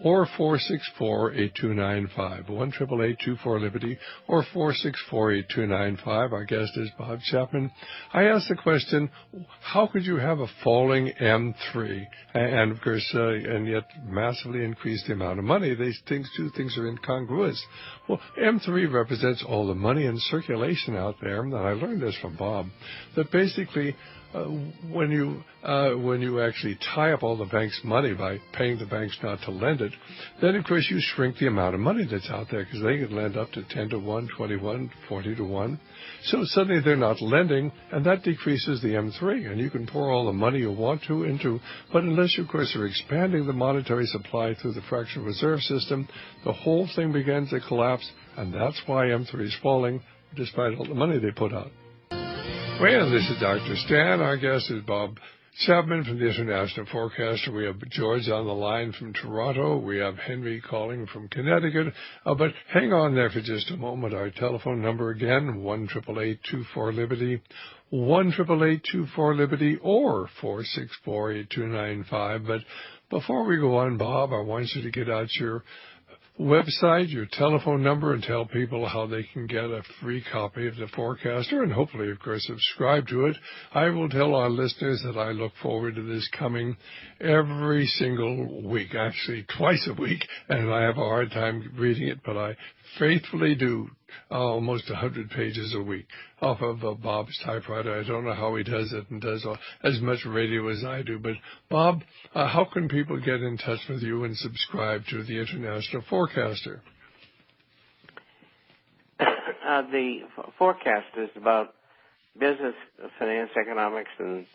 or 464-8295, 1-888-24-LIBERTY, or 464-8295. Our guest is Bob Chapman. I asked the question, how could you have a falling M3 and of course, and yet massively increase the amount of money? These two things are incongruous. Well, M3 represents all the money in circulation out there, and I learned this from Bob, that basically when you actually tie up all the bank's money by paying the banks not to lend it, then of course you shrink the amount of money that's out there, because they can lend up to 10 to 1, 21, 40 to 1. So suddenly they're not lending, and that decreases the M3, and you can pour all the money you want to into, but unless you, of course, are expanding the monetary supply through the fractional reserve system, the whole thing begins to collapse, and that's why M3 is falling, despite all the money they put out. Well, this is Dr. Stan. Our guest is Bob Chapman from the International Forecaster. We have George on the line from Toronto. We have Henry calling from Connecticut. But hang on there for just a moment. Our telephone number again, 1-888-24-LIBERTY, 1-888-24-LIBERTY, or 464-8295. But before we go on, Bob, I want you to get out your website, your telephone number, and tell people how they can get a free copy of the Forecaster and hopefully, of course, subscribe to it. I will tell our listeners that I look forward to this coming every single week, actually twice a week, and I have a hard time reading it, but I faithfully do almost 100 pages a week off of Bob's typewriter. I don't know how he does it and does as much radio as I do. But, Bob, how can people get in touch with you and subscribe to the International Forecaster? The Forecaster is about business, finance, economics, and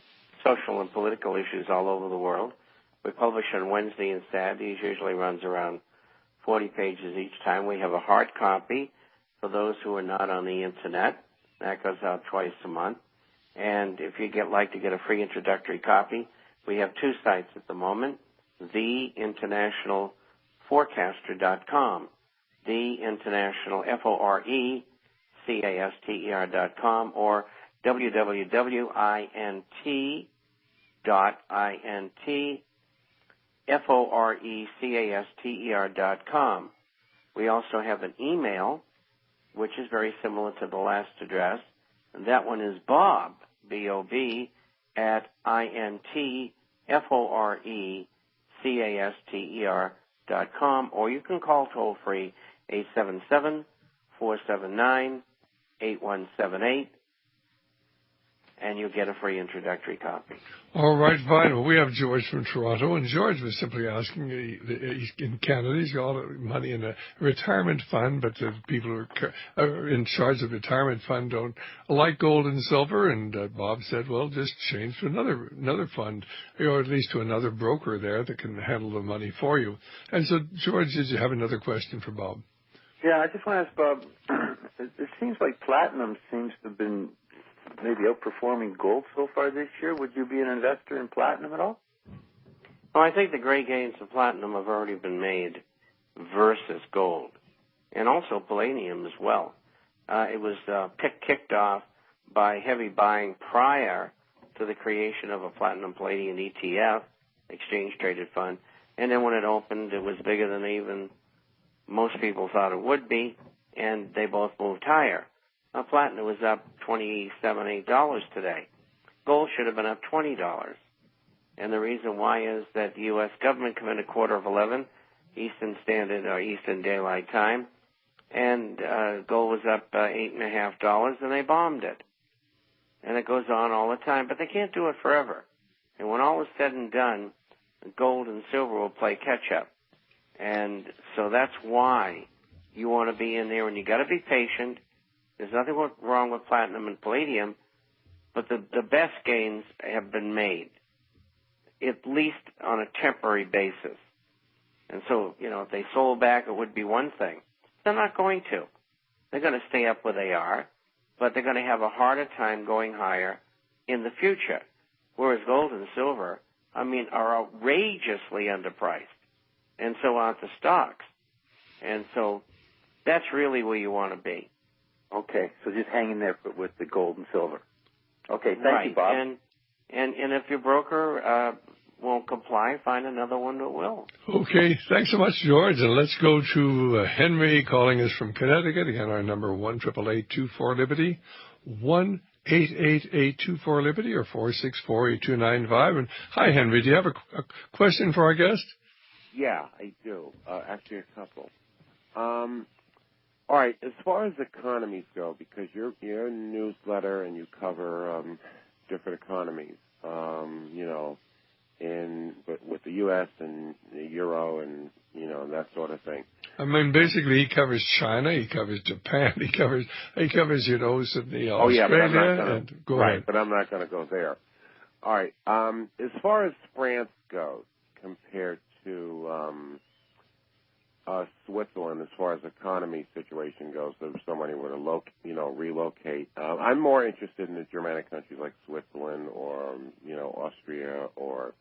social and political issues all over the world. We publish on Wednesday and Saturdays. Usually runs around 40 pages each time. We have a hard copy for those who are not on the Internet. That goes out twice a month. And if you like to get a free introductory copy, we have two sites at the moment, theinternationalforecaster.com, theinternational.com, or www.intforecaster.com. We also have an email, which is very similar to the last address, and that one is Bob, B-O-B, at intforecaster.com, or you can call toll-free 877-479-8178, and you'll get a free introductory copy. All right, fine. Well, we have George from Toronto, and George was simply asking, in Canada, he's got all the money in a retirement fund, but the people who are in charge of the retirement fund don't like gold and silver, and Bob said, well, just change to another fund, or at least to another broker there that can handle the money for you. And so, George, did you have another question for Bob? Yeah, I just want to ask Bob, it seems like platinum seems to have been maybe outperforming gold so far this year. Would you be an investor in platinum at all? Well, I think the great gains of platinum have already been made versus gold, and also palladium as well. It was kicked off by heavy buying prior to the creation of a platinum palladium ETF, exchange-traded fund, and then when it opened, it was bigger than even most people thought it would be, and they both moved higher. Platinum was up $27, $8 today. Gold should have been up $20. And the reason why is that the U.S. government committed 11:15 Eastern Standard or Eastern Daylight Time, and gold was up $8.50, and they bombed it. And it goes on all the time, but they can't do it forever. And when all is said and done, gold and silver will play catch-up. And so that's why you want to be in there, and you got to be patient. There's nothing wrong with platinum and palladium, but the best gains have been made, at least on a temporary basis. And so, if they sold back, it would be one thing. They're not going to. They're going to stay up where they are, but they're going to have a harder time going higher in the future. Whereas gold and silver, are outrageously underpriced. And so aren't the stocks. And so that's really where you want to be. Okay, so just hang in there with the gold and silver. Okay, thank you, Bob. And if your broker won't comply, find another one that will. Okay, thanks so much, George. And let's go to Henry calling us from Connecticut. Again, our number 1-888-24-LIBERTY, 1-888-24-LIBERTY, or 464-8295. And hi, Henry. Do you have a question for our guest? Yeah, I do. Actually, a couple. All right, as far as economies go, because you're a newsletter and you cover different economies, with the U.S. and the Euro and, that sort of thing. I mean, basically, he covers China, he covers Japan, he covers, Sydney, Australia. But I'm not going to go there. All right, as far as France goes, compared to Switzerland, as far as economy situation goes, if somebody were to relocate, I'm more interested in the Germanic countries like Switzerland or Austria or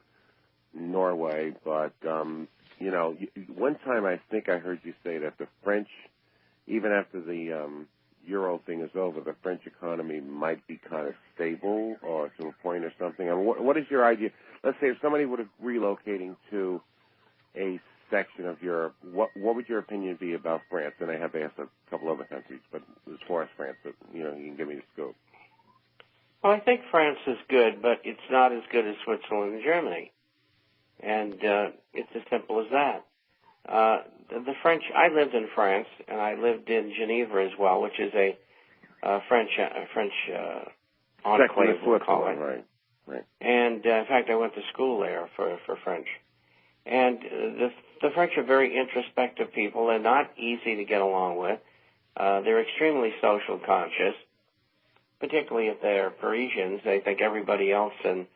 Norway. But one time I think I heard you say that the French, even after the Euro thing is over, the French economy might be kind of stable or to a point or something. I mean, what is your idea? Let's say if somebody were relocating to a section of Europe, what would your opinion be about France? And I have asked a couple other countries, but as far as France, you can give me the scope. Well, I think France is good, but it's not as good as Switzerland and Germany. And it's as simple as that. The French, I lived in France, and I lived in Geneva as well, which is a French enclave, we'll call it. Right. And, in fact, I went to school there for French. And the French are very introspective people. They're not easy to get along with. They're extremely social conscious, particularly if they're Parisians. They think everybody else in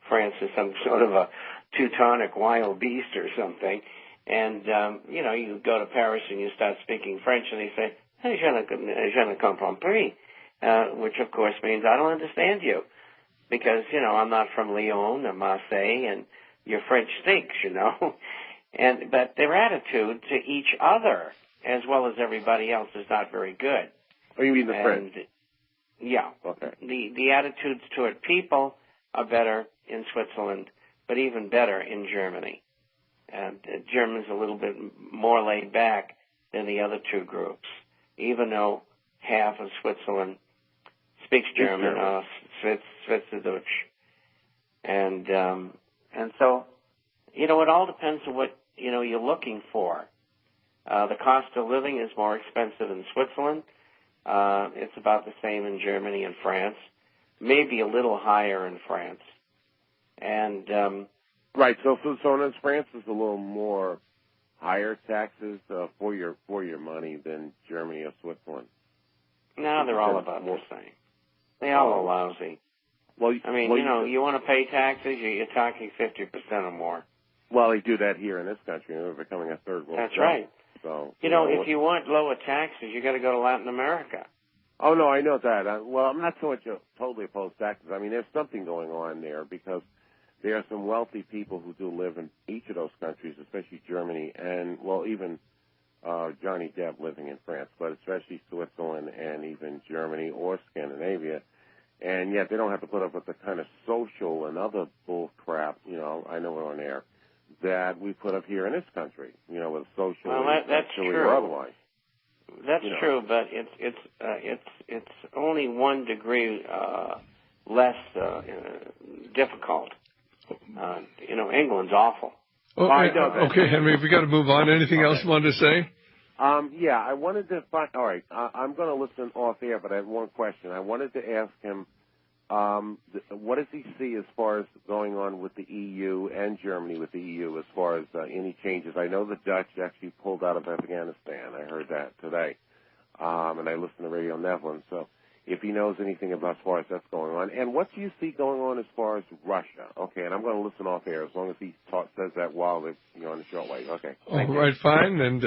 France is some sort of a Teutonic wild beast or something. And, you go to Paris and you start speaking French and they say, je ne comprends plus, which of course means I don't understand you because, I'm not from Lyon or Marseille and your French stinks, but their attitude to each other as well as everybody else is not very good. Oh, you mean the French? Yeah. Okay. The attitudes toward people are better in Switzerland, but even better in Germany. And Germans a little bit more laid back than the other two groups, even though half of Switzerland speaks German, Schweizerdeutsch. And so, it all depends on what, you're looking for. The cost of living is more expensive in Switzerland. It's about the same in Germany and France, maybe a little higher in France. And, right. So in France is a little more higher taxes for your money than Germany or Switzerland. No, they're all about the same. They all are lousy. Well, you want to pay taxes, you're talking 50% or more. Well, they do that here in this country. We're becoming a third world. That's right. So if you want lower taxes, you got to go to Latin America. Oh no, I know that. I'm not so much totally opposed to taxes. I mean, there's something going on there because there are some wealthy people who do live in each of those countries, especially Germany and even Johnny Depp living in France, but especially Switzerland and even Germany or Scandinavia. And yet they don't have to put up with the kind of social and other bull crap, I know we're on air, that we put up here in this country, with social that's true. or otherwise. That's true, but it's only 1 degree less difficult. England's awful. Okay, Henry, we got to move on. Anything else you wanted to say? Yeah, I wanted to find. All right, I'm going to listen off air, but I have one question. I wanted to ask him, what does he see as far as going on with the EU and Germany with the EU as far as any changes? I know the Dutch actually pulled out of Afghanistan. I heard that today, and I listened to Radio Netherlands. So, if he knows anything about as far as that's going on, and what do you see going on as far as Russia? Okay, and I'm going to listen off air as long as he says that while you're on the shortwave. Okay. All right, fine. And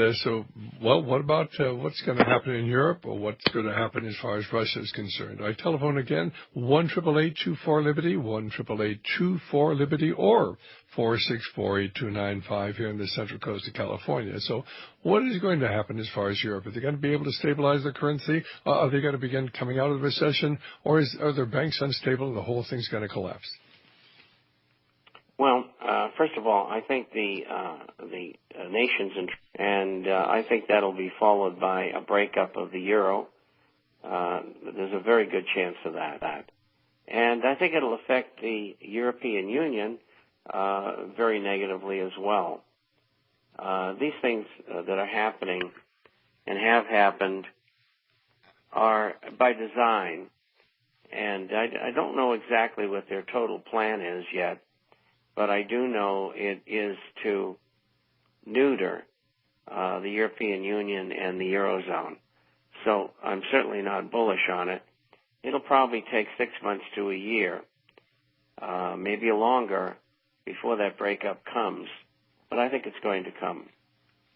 what about what's going to happen in Europe, or what's going to happen as far as Russia is concerned? I telephone again, 1-888-24-LIBERTY, 1-888-24-LIBERTY, or 464-8295 here in the Central Coast of California. So what is going to happen as far as Europe? Are they going to be able to stabilize their currency? Are they going to begin coming out of the recession? Or are their banks unstable and the whole thing's going to collapse? Well, First of all, I think the nations, and I think that'll be followed by a breakup of the euro. There's a very good chance of that. And I think it'll affect the European Union very negatively as well. These things that are happening and have happened are by design, and I don't know exactly what their total plan is yet, but I do know it is to neuter the European Union and the Eurozone. So I'm certainly not bullish on it. It'll probably take 6 months to a year, maybe longer, before that breakup comes, but I think it's going to come.